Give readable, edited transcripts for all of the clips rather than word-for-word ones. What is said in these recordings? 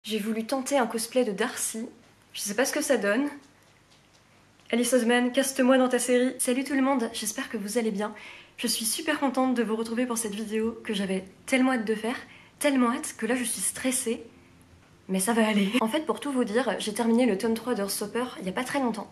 J'ai voulu tenter un cosplay de Darcy. Je sais pas ce que ça donne. Alice Oseman, caste-moi dans ta série. Salut tout le monde, j'espère que vous allez bien. Je suis super contente de vous retrouver pour cette vidéo que j'avais tellement hâte de faire. Tellement hâte que là je suis stressée. Mais ça va aller. En fait, pour tout vous dire, j'ai terminé le tome 3 d'Earthstopper il y a pas très longtemps.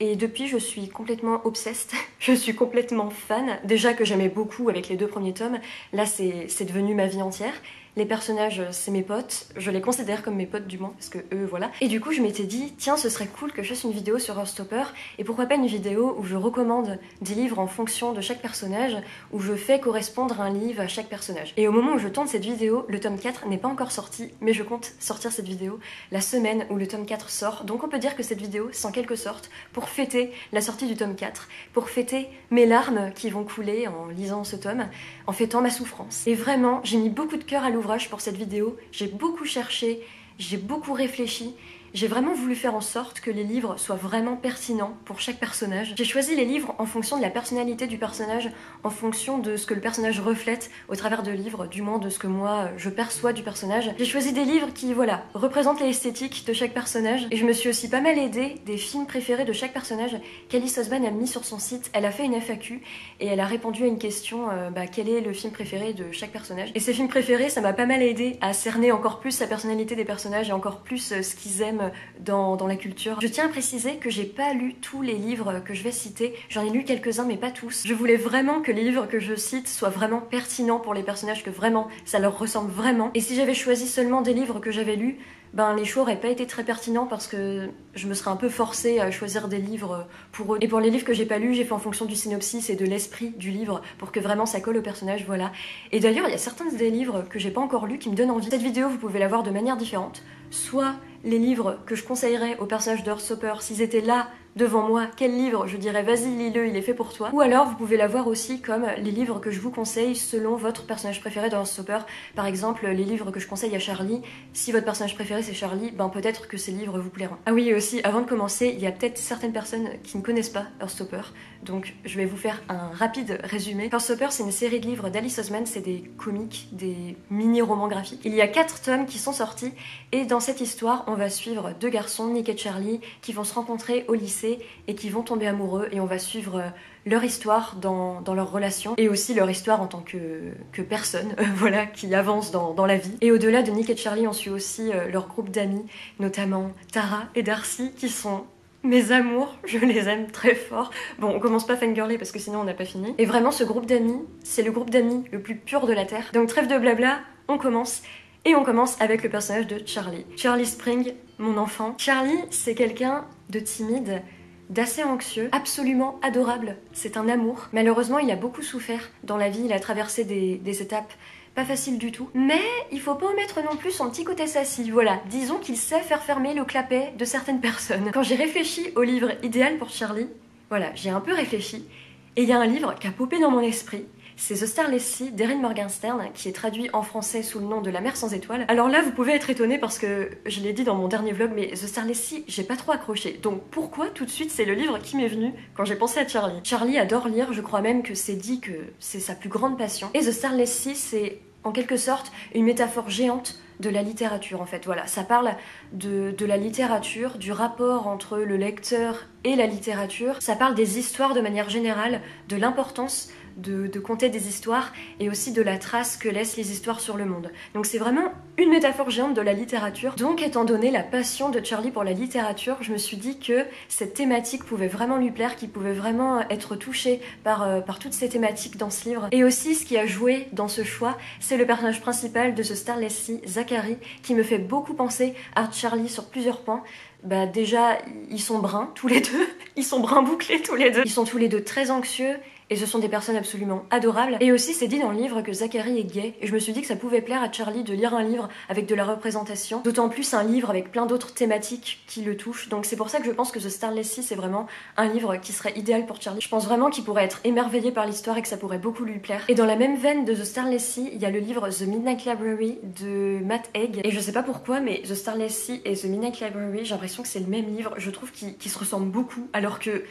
Et depuis, je suis complètement obsessed, je suis complètement fan. Déjà que j'aimais beaucoup avec les 2 premiers tomes, là c'est devenu ma vie entière. Les personnages, c'est mes potes, je les considère comme mes potes du moins, parce que eux, voilà. Et du coup, je m'étais dit, tiens, ce serait cool que je fasse une vidéo sur Earthstopper, et pourquoi pas une vidéo où je recommande des livres en fonction de chaque personnage, où je fais correspondre un livre à chaque personnage. Et au moment où je tourne cette vidéo, le tome 4 n'est pas encore sorti, mais je compte sortir cette vidéo la semaine où le tome 4 sort, donc on peut dire que cette vidéo, c'est en quelque sorte pour fêter la sortie du tome 4, pour fêter mes larmes qui vont couler en lisant ce tome, en fêtant ma souffrance. Et vraiment, j'ai mis beaucoup de cœur à l'ouvrage pour cette vidéo, j'ai beaucoup cherché, j'ai beaucoup réfléchi, j'ai vraiment voulu faire en sorte que les livres soient vraiment pertinents pour chaque personnage. J'ai choisi les livres en fonction de la personnalité du personnage, en fonction de ce que le personnage reflète au travers de livres, du moins de ce que moi je perçois du personnage. J'ai choisi des livres qui, voilà, représentent l'esthétique de chaque personnage, et je me suis aussi pas mal aidée des films préférés de chaque personnage qu'Alice Oseman a mis sur son site. Elle a fait une FAQ et elle a répondu à une question, quel est le film préféré de chaque personnage. Et ces films préférés, ça m'a pas mal aidé à cerner encore plus la personnalité des personnages et encore plus ce qu'ils aiment dans la culture. Je tiens à préciser que j'ai pas lu tous les livres que je vais citer, j'en ai lu quelques-uns mais pas tous. Je voulais vraiment que les livres que je cite soient vraiment pertinents pour les personnages, que vraiment ça leur ressemble vraiment. Et si j'avais choisi seulement des livres que j'avais lus, ben les choix auraient pas été très pertinents parce que je me serais un peu forcée à choisir des livres pour eux. Et pour les livres que j'ai pas lus, j'ai fait en fonction du synopsis et de l'esprit du livre pour que vraiment ça colle au personnage, voilà. Et d'ailleurs, il y a certains des livres que j'ai pas encore lus qui me donnent envie. Cette vidéo, vous pouvez la voir de manière différente. Soit les livres que je conseillerais aux personnages d'Earthstopper, s'ils étaient là devant moi, quel livre je dirais vas-y lis-le, il est fait pour toi. Ou alors vous pouvez la voir aussi comme les livres que je vous conseille selon votre personnage préféré d'Earthstopper. Par exemple, les livres que je conseille à Charlie, si votre personnage préféré c'est Charlie, ben peut-être que ces livres vous plairont. Ah oui, et aussi, avant de commencer, il y a peut-être certaines personnes qui ne connaissent pas Earthstopper, donc je vais vous faire un rapide résumé. Earthstopper, c'est une série de livres d'Alice Oseman, c'est des comics, des mini-romans graphiques. Il y a 4 tomes qui sont sortis, et dans cette histoire, on va suivre 2 garçons, Nick et Charlie, qui vont se rencontrer au lycée et qui vont tomber amoureux, et on va suivre leur histoire dans leur relation, et aussi leur histoire en tant que personne, voilà, qui avance dans la vie. Et au-delà de Nick et Charlie, on suit aussi leur groupe d'amis, notamment Tara et Darcy, qui sont mes amours, je les aime très fort. Bon, on commence pas fangirler parce que sinon on n'a pas fini. Et vraiment, ce groupe d'amis, c'est le groupe d'amis le plus pur de la Terre. Donc trêve de blabla, on commence. Et on commence avec le personnage de Charlie. Charlie Spring, mon enfant. Charlie, c'est quelqu'un de timide, d'assez anxieux, absolument adorable, c'est un amour. Malheureusement, il a beaucoup souffert dans la vie, il a traversé des étapes pas faciles du tout. Mais il faut pas omettre non plus son petit côté sassy, voilà. Disons qu'il sait faire fermer le clapet de certaines personnes. Quand j'ai réfléchi au livre idéal pour Charlie, voilà, j'ai un peu réfléchi, et il y a un livre qui a popé dans mon esprit. C'est The Starless Sea d'Erin Morgenstern, qui est traduit en français sous le nom de La mer sans étoiles. Alors là, vous pouvez être étonné parce que je l'ai dit dans mon dernier vlog, mais The Starless Sea, j'ai pas trop accroché. Donc pourquoi tout de suite c'est le livre qui m'est venu quand j'ai pensé à Charlie? Charlie adore lire, je crois même que c'est dit que c'est sa plus grande passion. Et The Starless Sea, c'est en quelque sorte une métaphore géante de la littérature en fait, voilà, ça parle de la littérature, du rapport entre le lecteur et la littérature, ça parle des histoires de manière générale, de l'importance de conter des histoires et aussi de la trace que laissent les histoires sur le monde. Donc c'est vraiment une métaphore géante de la littérature. Donc étant donné la passion de Charlie pour la littérature, je me suis dit que cette thématique pouvait vraiment lui plaire, qu'il pouvait vraiment être touché par toutes ces thématiques dans ce livre. Et aussi ce qui a joué dans ce choix, c'est le personnage principal de ce Starless Sea, Zachary, qui me fait beaucoup penser à Charlie sur plusieurs points. Bah déjà, ils sont bruns tous les deux, ils sont bruns bouclés tous les deux. Ils sont tous les deux très anxieux, et ce sont des personnes absolument adorables. Et aussi, c'est dit dans le livre que Zachary est gay, et je me suis dit que ça pouvait plaire à Charlie de lire un livre avec de la représentation, d'autant plus un livre avec plein d'autres thématiques qui le touchent. Donc c'est pour ça que je pense que The Starless Sea, c'est vraiment un livre qui serait idéal pour Charlie. Je pense vraiment qu'il pourrait être émerveillé par l'histoire et que ça pourrait beaucoup lui plaire. Et dans la même veine de The Starless Sea, il y a le livre The Midnight Library de Matt Haig, et je sais pas pourquoi, mais The Starless Sea et The Midnight Library, j'ai l'impression que c'est le même livre. Je trouve qu'ils se ressemblent beaucoup, alors que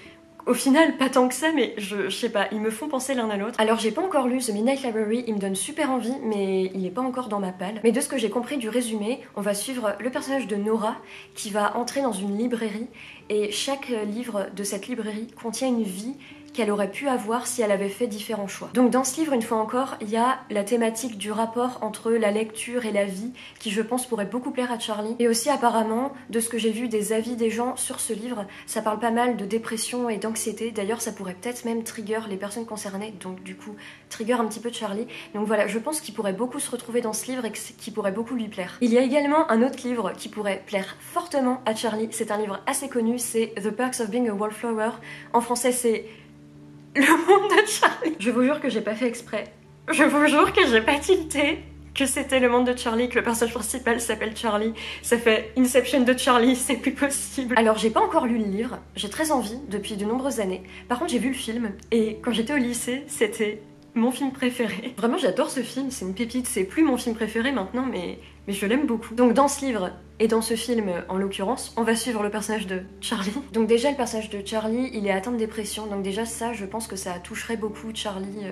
Au final, pas tant que ça, mais je sais pas, ils me font penser l'un à l'autre. Alors j'ai pas encore lu The Midnight Library, il me donne super envie, mais il est pas encore dans ma palle. Mais de ce que j'ai compris du résumé, on va suivre le personnage de Nora qui va entrer dans une librairie et chaque livre de cette librairie contient une vie qu'elle aurait pu avoir si elle avait fait différents choix. Donc dans ce livre, une fois encore, il y a la thématique du rapport entre la lecture et la vie qui je pense pourrait beaucoup plaire à Charlie. Et aussi apparemment, de ce que j'ai vu des avis des gens sur ce livre, ça parle pas mal de dépression et d'anxiété. D'ailleurs, ça pourrait peut-être même trigger les personnes concernées, donc du coup, trigger un petit peu Charlie. Donc voilà, je pense qu'il pourrait beaucoup se retrouver dans ce livre et qui pourrait beaucoup lui plaire. Il y a également un autre livre qui pourrait plaire fortement à Charlie. C'est un livre assez connu, c'est The Perks of Being a Wallflower. En français, c'est Le monde de Charlie. Je vous jure que j'ai pas fait exprès. Je vous jure que j'ai pas tilté que c'était le monde de Charlie, que le personnage principal s'appelle Charlie. Ça fait Inception de Charlie, c'est plus possible. Alors j'ai pas encore lu le livre, j'ai très envie depuis de nombreuses années. Par contre j'ai vu le film et quand j'étais au lycée, c'était mon film préféré. Vraiment j'adore ce film, c'est une pépite, c'est plus mon film préféré maintenant mais je l'aime beaucoup. Donc dans ce livre et dans ce film en l'occurrence, on va suivre le personnage de Charlie. Donc déjà le personnage de Charlie, il est atteint de dépression, donc déjà ça je pense que ça toucherait beaucoup Charlie...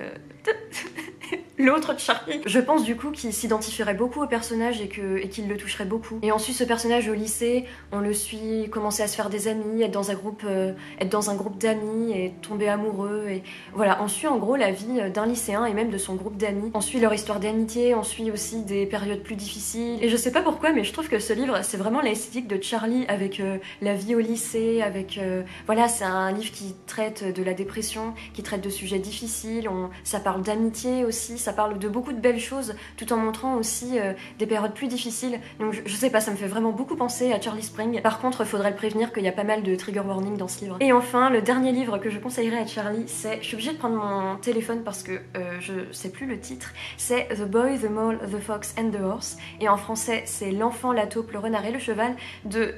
L'autre Charlie. Je pense du coup qu'il s'identifierait beaucoup au personnage et qu'il le toucherait beaucoup. Et ensuite ce personnage au lycée, on le suit commencer à se faire des amis, être dans un groupe d'amis et tomber amoureux. Et voilà, on suit en gros la vie d'un lycéen et même de son groupe d'amis. On suit leur histoire d'amitié, on suit aussi des périodes plus difficiles. Et je sais pas pourquoi, mais je trouve que ce livre, c'est vraiment l'esthétique de Charlie avec la vie au lycée, avec... voilà, c'est un livre qui traite de la dépression, qui traite de sujets difficiles, ça parle d'amitié aussi, ça parle de beaucoup de belles choses tout en montrant aussi des périodes plus difficiles. Donc je sais pas, ça me fait vraiment beaucoup penser à Charlie Spring. Par contre, faudrait le prévenir qu'il y a pas mal de trigger warning dans ce livre. Et enfin, le dernier livre que je conseillerais à Charlie, c'est... Je suis obligée de prendre mon téléphone parce que je sais plus le titre. C'est The Boy, the Mole, the Fox and the Horse. Et en français, c'est L'enfant, la taupe, le renard et le cheval de...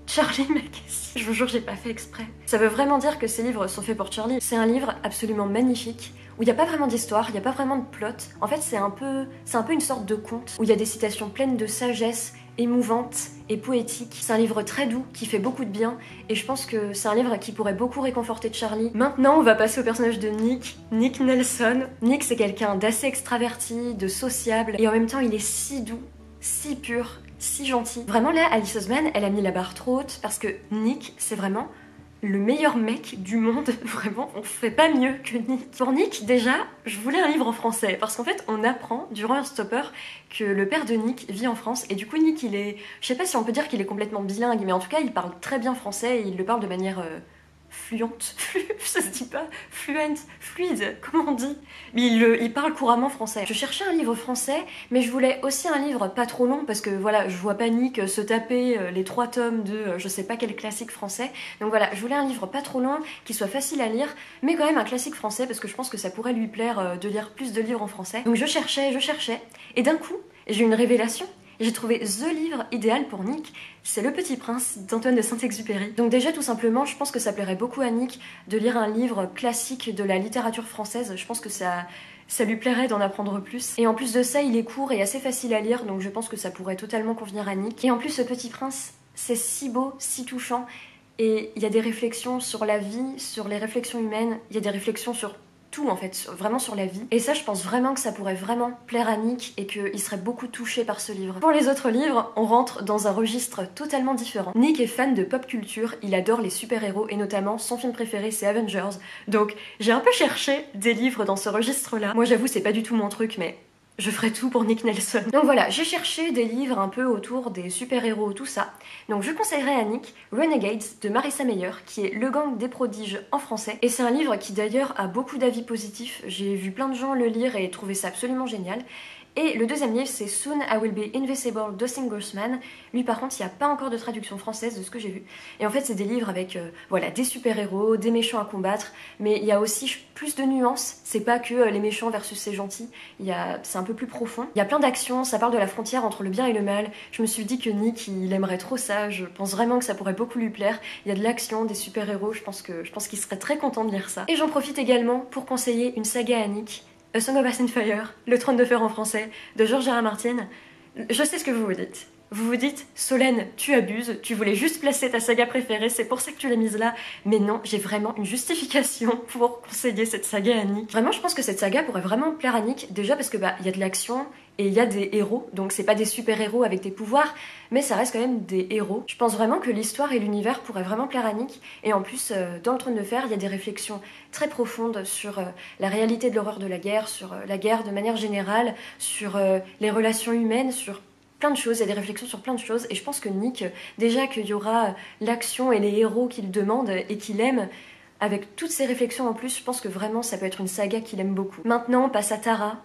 Charlie Mackesy. Je vous jure, j'ai pas fait exprès. Ça veut vraiment dire que ces livres sont faits pour Charlie. C'est un livre absolument magnifique, où il n'y a pas vraiment d'histoire, il n'y a pas vraiment de plot. En fait, c'est un peu une sorte de conte, où il y a des citations pleines de sagesse, émouvantes et poétiques. C'est un livre très doux, qui fait beaucoup de bien, et je pense que c'est un livre qui pourrait beaucoup réconforter Charlie. Maintenant, on va passer au personnage de Nick Nelson. Nick, c'est quelqu'un d'assez extraverti, de sociable, et en même temps, il est si doux, si pur, si gentil. Vraiment là, Alice Oseman, elle a mis la barre trop haute parce que Nick, c'est vraiment le meilleur mec du monde. Vraiment, on fait pas mieux que Nick. Pour Nick, déjà, je voulais un livre en français parce qu'en fait, on apprend durant un stopper que le père de Nick vit en France et du coup, Nick, il est... Je sais pas si on peut dire qu'il est complètement bilingue, mais en tout cas, il parle très bien français et il le parle de manière... fluente, ça se dit pas, fluide, comment on dit? Mais il parle couramment français. Je cherchais un livre français, mais je voulais aussi un livre pas trop long, parce que voilà, je vois pas Nick se taper les 3 tomes de je sais pas quel classique français. Donc voilà, je voulais un livre pas trop long, qui soit facile à lire, mais quand même un classique français, parce que je pense que ça pourrait lui plaire de lire plus de livres en français. Donc je cherchais, et d'un coup, j'ai eu une révélation. J'ai trouvé THE livre idéal pour Nick, c'est Le Petit Prince d'Antoine de Saint-Exupéry. Donc déjà tout simplement, je pense que ça plairait beaucoup à Nick de lire un livre classique de la littérature française. Je pense que ça lui plairait d'en apprendre plus. Et en plus de ça, il est court et assez facile à lire, donc je pense que ça pourrait totalement convenir à Nick. Et en plus, ce Petit Prince, c'est si beau, si touchant, et il y a des réflexions sur la vie, sur les réflexions humaines, il y a des réflexions sur tout en fait, vraiment sur la vie. Et ça, je pense vraiment que ça pourrait vraiment plaire à Nick et qu'il serait beaucoup touché par ce livre. Pour les autres livres, on rentre dans un registre totalement différent. Nick est fan de pop culture, il adore les super-héros et notamment son film préféré c'est Avengers. Donc j'ai un peu cherché des livres dans ce registre-là. Moi j'avoue c'est pas du tout mon truc mais... je ferai tout pour Nick Nelson. Donc voilà, j'ai cherché des livres un peu autour des super-héros, tout ça. Donc je conseillerais à Nick Renegades de Marissa Meyer, qui est Le Gang des prodiges en français. Et c'est un livre qui d'ailleurs a beaucoup d'avis positifs. J'ai vu plein de gens le lire et trouver ça absolument génial. Et le deuxième livre, c'est Soon I Will Be Invisible d'Austin Grossman. Lui, par contre, il n'y a pas encore de traduction française de ce que j'ai vu. Et en fait, c'est des livres avec voilà, des super-héros, des méchants à combattre, mais il y a aussi plus de nuances. C'est pas que les méchants versus les gentils. C'est un peu plus profond. Il y a plein d'actions, ça parle de la frontière entre le bien et le mal. Je me suis dit que Nick, il aimerait trop ça. Je pense vraiment que ça pourrait beaucoup lui plaire. Il y a de l'action, des super-héros. Je pense qu'il serait très content de lire ça. Et j'en profite également pour conseiller une saga à Nick. A Song of Ice and Fire, Le Trône de Fer en français, de George R. R. Martin. Je sais ce que vous vous dites. Vous vous dites, Solène, tu abuses, tu voulais juste placer ta saga préférée, c'est pour ça que tu l'as mise là. Mais non, j'ai vraiment une justification pour conseiller cette saga à Nick. Vraiment, je pense que cette saga pourrait vraiment plaire à Nick, déjà parce que il y a de l'action et il y a des héros, donc c'est pas des super-héros avec des pouvoirs, mais ça reste quand même des héros. Je pense vraiment que l'histoire et l'univers pourraient vraiment plaire à Nick, et en plus, dans le Trône de Fer, il y a des réflexions très profondes sur la réalité de l'horreur de la guerre, sur la guerre de manière générale, sur les relations humaines, sur plein de choses, il y a des réflexions sur plein de choses, et je pense que Nick, déjà qu'il y aura l'action et les héros qu'il demande et qu'il aime, avec toutes ces réflexions en plus, je pense que vraiment ça peut être une saga qu'il aime beaucoup. Maintenant, on passe à Tara.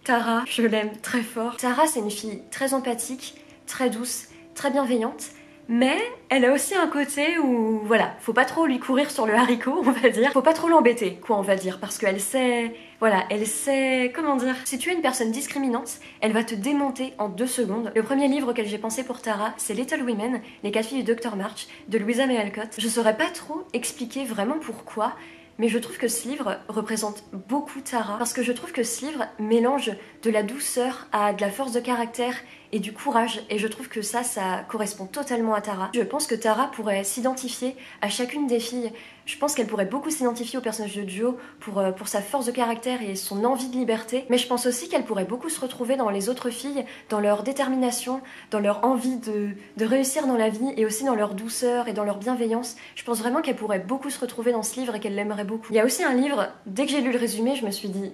Tara, je l'aime très fort. Tara, c'est une fille très empathique, très douce, très bienveillante, mais elle a aussi un côté où, voilà, faut pas trop lui courir sur le haricot, on va dire. Faut pas trop l'embêter, quoi, on va dire, parce qu'elle sait... Voilà, elle sait... Comment dire? Si tu es une personne discriminante, elle va te démonter en 2 secondes. Le premier livre auquel j'ai pensé pour Tara, c'est Little Women, les 4 filles du Dr March, de Louisa May Alcott. Je saurais pas trop expliquer vraiment pourquoi, mais je trouve que ce livre représente beaucoup Tara, parce que je trouve que ce livre mélange de la douceur à de la force de caractère et du courage, et je trouve que ça correspond totalement à Tara. Je pense que Tara pourrait s'identifier à chacune des filles. Je pense qu'elle pourrait beaucoup s'identifier au personnage de Joe pour sa force de caractère et son envie de liberté, mais je pense aussi qu'elle pourrait beaucoup se retrouver dans les autres filles, dans leur détermination, dans leur envie de réussir dans la vie, et aussi dans leur douceur et dans leur bienveillance. Je pense vraiment qu'elle pourrait beaucoup se retrouver dans ce livre et qu'elle l'aimerait beaucoup. Il y a aussi un livre, dès que j'ai lu le résumé, je me suis dit...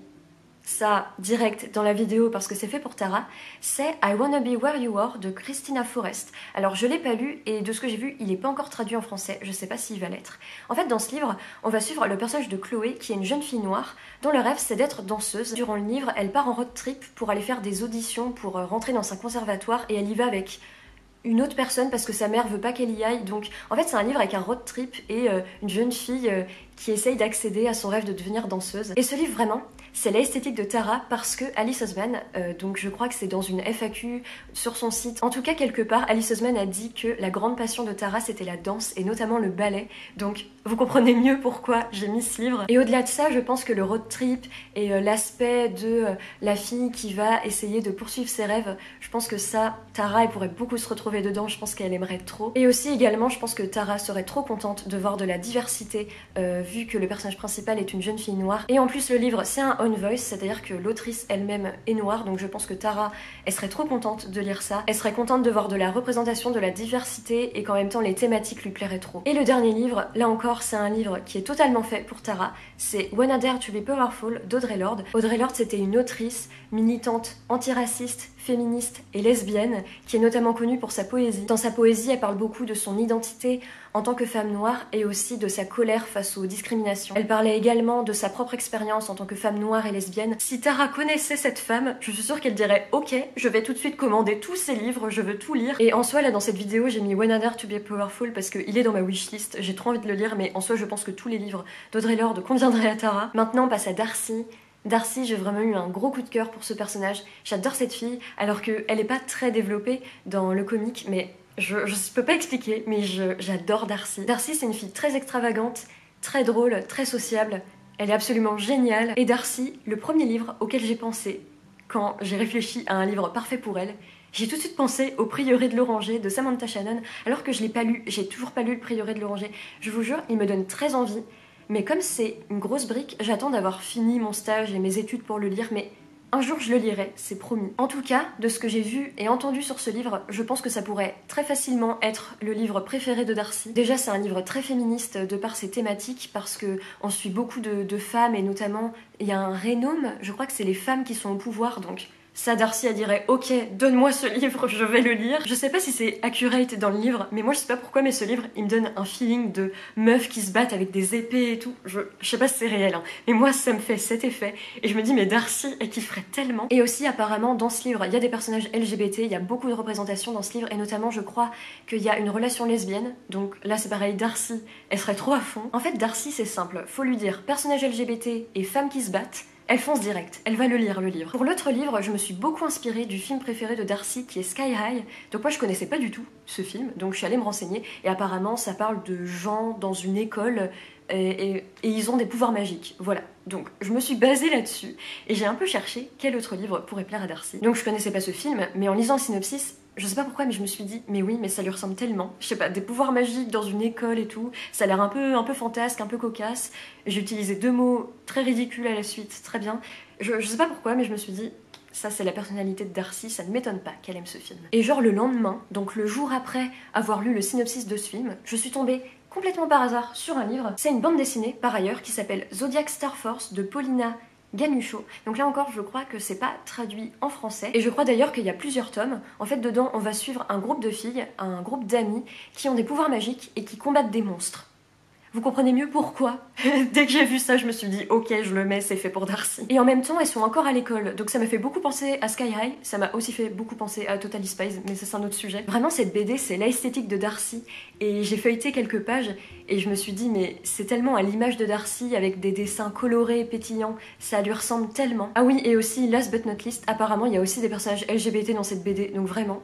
ça direct dans la vidéo parce que c'est fait pour Tara, c'est I Wanna Be Where You Are de Christina Forrest. Alors je l'ai pas lu et de ce que j'ai vu, il est pas encore traduit en français, je sais pas s'il va l'être. En fait, dans ce livre, on va suivre le personnage de Chloé qui est une jeune fille noire dont le rêve c'est d'être danseuse. Durant le livre, elle part en road trip pour aller faire des auditions pour rentrer dans un conservatoire, et elle y va avec une autre personne parce que sa mère veut pas qu'elle y aille. Donc en fait c'est un livre avec un road trip et une jeune fille qui essaye d'accéder à son rêve de devenir danseuse. Et ce livre vraiment, c'est l'esthétique de Tara parce que Alice Oseman, donc je crois que c'est dans une FAQ sur son site, en tout cas quelque part, Alice Oseman a dit que la grande passion de Tara c'était la danse et notamment le ballet. Donc vous comprenez mieux pourquoi j'ai mis ce livre. Et au-delà de ça, je pense que le road trip et l'aspect de la fille qui va essayer de poursuivre ses rêves, je pense que ça, Tara, elle pourrait beaucoup se retrouver dedans, je pense qu'elle aimerait trop. Et aussi également, je pense que Tara serait trop contente de voir de la diversité vu que le personnage principal est une jeune fille noire. Et en plus le livre c'est un own voice, c'est-à-dire que l'autrice elle-même est noire, donc je pense que Tara, elle serait trop contente de lire ça. Elle serait contente de voir de la représentation, de la diversité, et qu'en même temps les thématiques lui plairaient trop. Et le dernier livre, là encore c'est un livre qui est totalement fait pour Tara, c'est When I Dare to Be Powerful d'Audre Lorde. Audre Lorde c'était une autrice militante antiraciste, féministe et lesbienne, qui est notamment connue pour sa poésie. Dans sa poésie, elle parle beaucoup de son identité en tant que femme noire et aussi de sa colère face aux discriminations. Elle parlait également de sa propre expérience en tant que femme noire et lesbienne. Si Tara connaissait cette femme, je suis sûre qu'elle dirait « Ok, je vais tout de suite commander tous ces livres, je veux tout lire ». Et en soi, là, dans cette vidéo, j'ai mis When I Dare to Be Powerful parce qu'il est dans ma wishlist, j'ai trop envie de le lire, mais en soi, je pense que tous les livres d'Audre Lorde conviendraient à Tara. Maintenant, on passe à Darcy. Darcy, j'ai vraiment eu un gros coup de cœur pour ce personnage. J'adore cette fille, alors qu'elle n'est pas très développée dans le comic, mais je peux pas expliquer, mais j'adore Darcy. Darcy, c'est une fille très extravagante, très drôle, très sociable. Elle est absolument géniale. Et Darcy, le premier livre auquel j'ai pensé quand j'ai réfléchi à un livre parfait pour elle, j'ai tout de suite pensé au Prieuré de l'Oranger de Samantha Shannon, alors que je l'ai pas lu, j'ai toujours pas lu le Prieuré de l'Oranger. Je vous jure, il me donne très envie. Mais comme c'est une grosse brique, j'attends d'avoir fini mon stage et mes études pour le lire, mais un jour je le lirai, c'est promis. En tout cas, de ce que j'ai vu et entendu sur ce livre, je pense que ça pourrait très facilement être le livre préféré de Darcy. Déjà, c'est un livre très féministe de par ses thématiques, parce que on suit beaucoup de femmes, et notamment, il y a un Renome, je crois que c'est les femmes qui sont au pouvoir, donc... ça, Darcy, elle dirait « Ok, donne-moi ce livre, je vais le lire ». Je sais pas si c'est accurate dans le livre, mais moi je sais pas pourquoi, mais ce livre, il me donne un feeling de meufs qui se battent avec des épées et tout. Je sais pas si c'est réel, hein, mais moi ça me fait cet effet. Et je me dis, mais Darcy, elle kifferait tellement. Et aussi, apparemment, dans ce livre, il y a des personnages LGBT, il y a beaucoup de représentations dans ce livre, et notamment, je crois qu'il y a une relation lesbienne. Donc là, c'est pareil, Darcy, elle serait trop à fond. En fait, Darcy, c'est simple, faut lui dire personnage LGBT et femmes qui se battent. Elle fonce direct, elle va le lire, le livre. Pour l'autre livre, je me suis beaucoup inspirée du film préféré de Darcy qui est Sky High. Donc moi je connaissais pas du tout ce film, donc je suis allée me renseigner, et apparemment ça parle de gens dans une école et ils ont des pouvoirs magiques. Voilà, donc je me suis basée là-dessus et j'ai un peu cherché quel autre livre pourrait plaire à Darcy. Donc je connaissais pas ce film, mais en lisant le synopsis, Je sais pas pourquoi, mais je me suis dit, mais oui, mais ça lui ressemble tellement. Je sais pas, des pouvoirs magiques dans une école et tout. Ça a l'air un peu fantasque, un peu cocasse. J'ai utilisé 2 mots très ridicules à la suite, très bien. Je sais pas pourquoi, mais je me suis dit, ça c'est la personnalité de Darcy, ça ne m'étonne pas qu'elle aime ce film. Et genre le lendemain, donc le jour après avoir lu le synopsis de ce film, je suis tombée complètement par hasard sur un livre. C'est une bande dessinée, par ailleurs, qui s'appelle Zodiac Star Force de Paulina Ganucho. Donc là encore, je crois que c'est pas traduit en français. Et je crois d'ailleurs qu'il y a plusieurs tomes. En fait, dedans, on va suivre un groupe de filles, un groupe d'amis, qui ont des pouvoirs magiques et qui combattent des monstres. Vous comprenez mieux pourquoi. Dès que j'ai vu ça, je me suis dit, ok, je le mets, c'est fait pour Darcy. Et en même temps, elles sont encore à l'école, donc ça m'a fait beaucoup penser à Sky High, ça m'a aussi fait beaucoup penser à Totally Spies, mais ça c'est un autre sujet. Vraiment, cette BD, c'est l'esthétique de Darcy, et j'ai feuilleté quelques pages, et je me suis dit, mais c'est tellement à l'image de Darcy, avec des dessins colorés, pétillants, ça lui ressemble tellement. Ah oui, et aussi, last but not least, apparemment, il y a aussi des personnages LGBT dans cette BD, donc vraiment,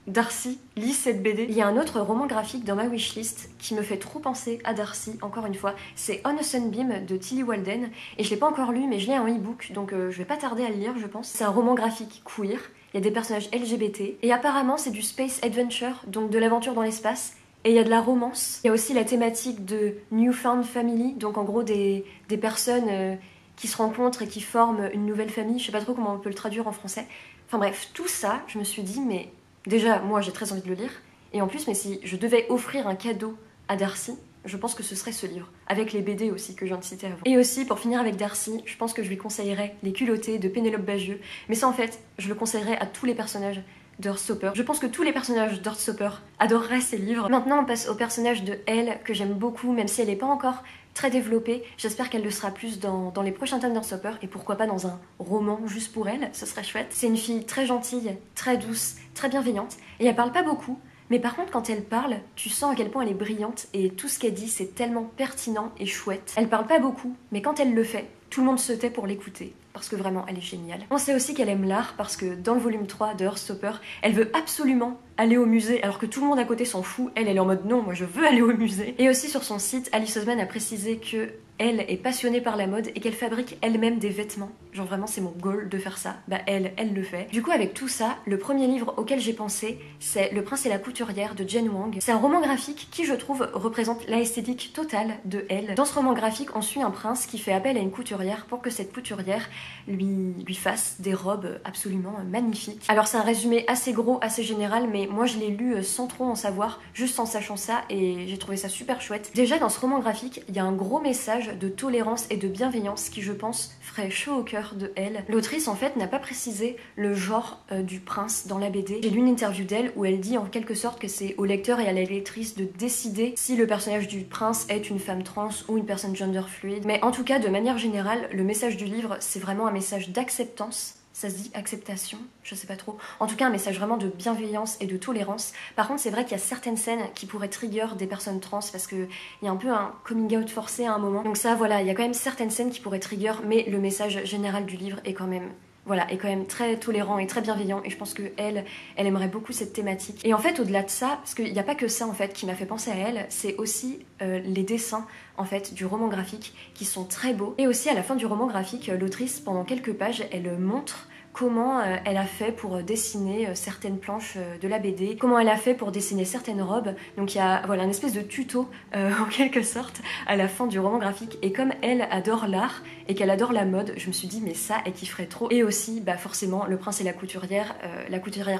Darcy lit cette BD. Il y a un autre roman graphique dans ma wishlist qui me fait trop penser à Darcy, encore une fois. C'est On a Sunbeam de Tillie Walden. Et je l'ai pas encore lu, mais je l'ai en e-book, donc je vais pas tarder à le lire, je pense. C'est un roman graphique queer. Il y a des personnages LGBT. Et apparemment, c'est du space adventure, donc de l'aventure dans l'espace. Et il y a de la romance. Il y a aussi la thématique de Newfound Family, donc en gros des personnes qui se rencontrent et qui forment une nouvelle famille. Je sais pas trop comment on peut le traduire en français. Enfin bref, tout ça, je me suis dit, mais déjà, moi j'ai très envie de le lire, et en plus, mais si je devais offrir un cadeau à Darcy, je pense que ce serait ce livre, avec les BD aussi que je viens de citer avant. Et aussi, pour finir avec Darcy, je pense que je lui conseillerais Les Culottés de Pénélope Bagieux, mais ça en fait, je le conseillerais à tous les personnages d'Heartstopper. Je pense que tous les personnages d'Heartstopper adoreraient ces livres. Maintenant, on passe au personnage de Elle, que j'aime beaucoup, même si elle n'est pas encore très développée. J'espère qu'elle le sera plus dans les prochains tomes d'Heartstopper, et pourquoi pas dans un roman juste pour elle, ce serait chouette. C'est une fille très gentille, très douce, très bienveillante, et elle parle pas beaucoup, mais par contre quand elle parle, tu sens à quel point elle est brillante, et tout ce qu'elle dit c'est tellement pertinent et chouette. Elle parle pas beaucoup, mais quand elle le fait, tout le monde se tait pour l'écouter, parce que vraiment elle est géniale. On sait aussi qu'elle aime l'art, parce que dans le volume 3 de Heartstopper, elle veut absolument aller au musée, alors que tout le monde à côté s'en fout. Elle est en mode non, moi je veux aller au musée. Et aussi sur son site, Alice Oseman a précisé que elle est passionnée par la mode et qu'elle fabrique elle-même des vêtements. Genre vraiment c'est mon goal de faire ça. Bah elle le fait. Du coup avec tout ça, le premier livre auquel j'ai pensé, c'est Le Prince et la Couturière de Jen Wang. C'est un roman graphique qui je trouve représente l'esthétique totale de Elle. Dans ce roman graphique, on suit un prince qui fait appel à une couturière pour que cette couturière lui fasse des robes absolument magnifiques. Alors c'est un résumé assez gros, assez général, mais moi je l'ai lu sans trop en savoir, juste en sachant ça, et j'ai trouvé ça super chouette. Déjà dans ce roman graphique, il y a un gros message de tolérance et de bienveillance qui je pense ferait chaud au cœur de Elle. L'autrice en fait n'a pas précisé le genre du prince dans la BD. J'ai lu une interview d'elle où elle dit en quelque sorte que c'est au lecteur et à la lectrice de décider si le personnage du prince est une femme trans ou une personne gender fluide. Mais en tout cas de manière générale, le message du livre c'est vraiment un message d'acceptance. Ça se dit acceptation, je sais pas trop. En tout cas, un message vraiment de bienveillance et de tolérance. Par contre, c'est vrai qu'il y a certaines scènes qui pourraient trigger des personnes trans parce qu'il y a un peu un coming out forcé à un moment. Donc ça, voilà, il y a quand même certaines scènes qui pourraient trigger, mais le message général du livre est quand même... Voilà, est quand même très tolérant et très bienveillant, et je pense que elle aimerait beaucoup cette thématique. Et en fait, au-delà de ça, parce qu'il n'y a pas que ça en fait qui m'a fait penser à elle, c'est aussi les dessins en fait du roman graphique qui sont très beaux. Et aussi à la fin du roman graphique, l'autrice pendant quelques pages, elle montre comment elle a fait pour dessiner certaines planches de la BD, comment elle a fait pour dessiner certaines robes. Donc il y a voilà, une espèce de tuto en quelque sorte à la fin du roman graphique. Et comme elle adore l'art et qu'elle adore la mode, je me suis dit mais ça elle kifferait trop. Et aussi bah forcément Le Prince et la couturière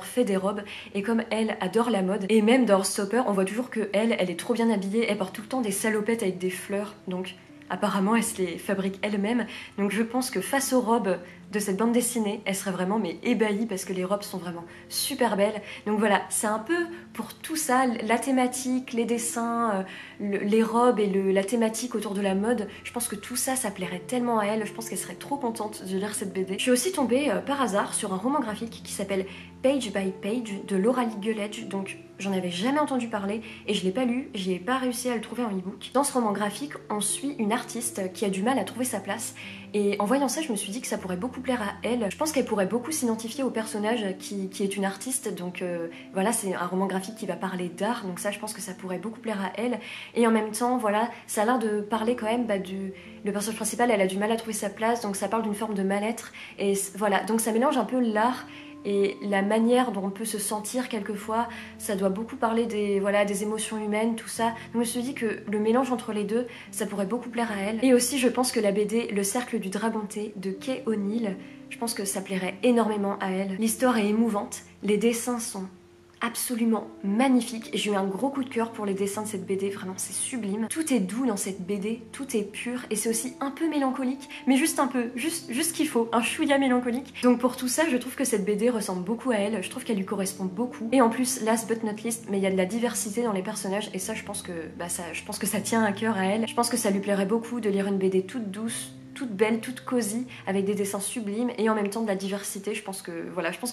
fait des robes, et comme elle adore la mode, et même dans Heartstopper on voit toujours que elle est trop bien habillée, elle porte tout le temps des salopettes avec des fleurs, donc apparemment elle se les fabrique elle-même. Donc je pense que face aux robes de cette bande dessinée, elle serait vraiment mais ébahie parce que les robes sont vraiment super belles. Donc voilà, c'est un peu pour tout ça, la thématique, les dessins, les robes et la thématique autour de la mode. Je pense que tout ça, ça plairait tellement à elle. Je pense qu'elle serait trop contente de lire cette BD. Je suis aussi tombée par hasard sur un roman graphique qui s'appelle Page by Page de Lauralie Gueledge. Donc j'en avais jamais entendu parler et je l'ai pas lu, j'ai pas réussi à le trouver en e-book. Dans ce roman graphique, on suit une artiste qui a du mal à trouver sa place, et en voyant ça, je me suis dit que ça pourrait beaucoup plaire à elle. Je pense qu'elle pourrait beaucoup s'identifier au personnage qui est une artiste, donc voilà, c'est un roman graphique qui va parler d'art, donc ça je pense que ça pourrait beaucoup plaire à elle. Et en même temps, voilà, ça a l'air de parler quand même le personnage principal, elle a du mal à trouver sa place, donc ça parle d'une forme de mal-être, et voilà, donc ça mélange un peu l'art et la manière dont on peut se sentir quelquefois, ça doit beaucoup parler des émotions humaines, tout ça. Donc je me suis dit que le mélange entre les deux, ça pourrait beaucoup plaire à elle. Et aussi je pense que la BD Le Cercle du Dragon Thé de Kay O'Neill, je pense que ça plairait énormément à elle. L'histoire est émouvante, les dessins sont absolument magnifique. J'ai eu un gros coup de cœur pour les dessins de cette BD, vraiment c'est sublime. Tout est doux dans cette BD, tout est pur et c'est aussi un peu mélancolique, mais juste un peu, juste ce qu'il faut, un chouïa mélancolique. Donc pour tout ça, je trouve que cette BD ressemble beaucoup à elle, je trouve qu'elle lui correspond beaucoup. Et en plus, last but not least, mais il y a de la diversité dans les personnages et ça je pense que ça tient à cœur à elle. Je pense que ça lui plairait beaucoup de lire une BD toute douce, toute belle, toute cosy, avec des dessins sublimes et en même temps de la diversité. Je pense que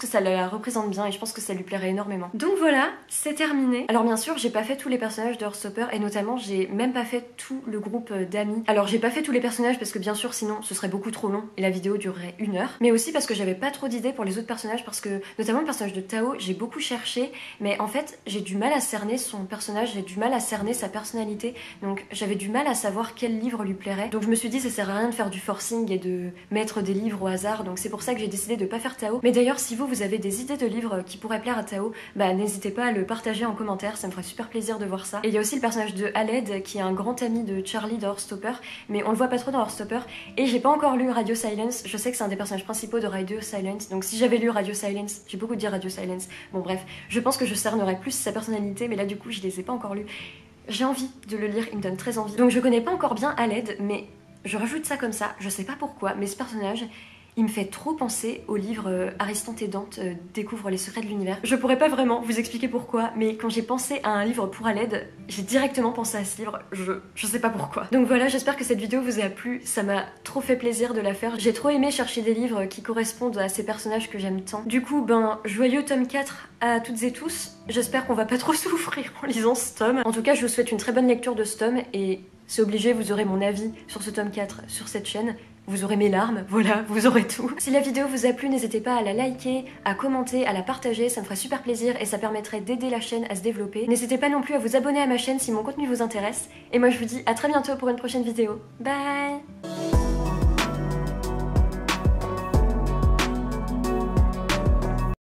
ça la représente bien et je pense que ça lui plairait énormément. Donc voilà, c'est terminé. Alors bien sûr, j'ai pas fait tous les personnages de Heartstopper et notamment j'ai même pas fait tout le groupe d'amis. Alors j'ai pas fait tous les personnages parce que bien sûr sinon ce serait beaucoup trop long et la vidéo durerait 1 heure, mais aussi parce que j'avais pas trop d'idées pour les autres personnages parce que notamment le personnage de Tao, j'ai beaucoup cherché, mais en fait j'ai du mal à cerner son personnage, j'ai du mal à cerner sa personnalité, donc j'avais du mal à savoir quel livre lui plairait. Donc je me suis dit ça sert à rien de faire du forcing et de mettre des livres au hasard, donc c'est pour ça que j'ai décidé de pas faire Tao. Mais d'ailleurs si vous avez des idées de livres qui pourraient plaire à Tao, bah n'hésitez pas à le partager en commentaire, ça me ferait super plaisir de voir ça. Et il y a aussi le personnage de Haled qui est un grand ami de Charlie de Heartstopper, mais on le voit pas trop dans Heartstopper et j'ai pas encore lu Radio Silence. Je sais que c'est un des personnages principaux de Radio Silence, donc si j'avais lu Radio Silence, j'ai beaucoup dit Radio Silence, bon bref, je pense que je cernerais plus sa personnalité, mais là du coup je les ai pas encore lus. J'ai envie de le lire, il me donne très envie. Donc je connais pas encore bien Haled, mais je rajoute ça comme ça, je sais pas pourquoi, mais ce personnage, il me fait trop penser au livre Aristonte et Dante découvrent les secrets de l'univers. Je pourrais pas vraiment vous expliquer pourquoi, mais quand j'ai pensé à un livre pour Haled, j'ai directement pensé à ce livre, je sais pas pourquoi. Donc voilà, j'espère que cette vidéo vous a plu, ça m'a trop fait plaisir de la faire. J'ai trop aimé chercher des livres qui correspondent à ces personnages que j'aime tant. Du coup, joyeux tome 4 à toutes et tous. J'espère qu'on va pas trop souffrir en lisant ce tome. En tout cas, je vous souhaite une très bonne lecture de ce tome et c'est obligé, vous aurez mon avis sur ce tome 4 sur cette chaîne. Vous aurez mes larmes, voilà, vous aurez tout. Si la vidéo vous a plu, n'hésitez pas à la liker, à commenter, à la partager, ça me ferait super plaisir et ça permettrait d'aider la chaîne à se développer. N'hésitez pas non plus à vous abonner à ma chaîne si mon contenu vous intéresse. Et moi je vous dis à très bientôt pour une prochaine vidéo. Bye!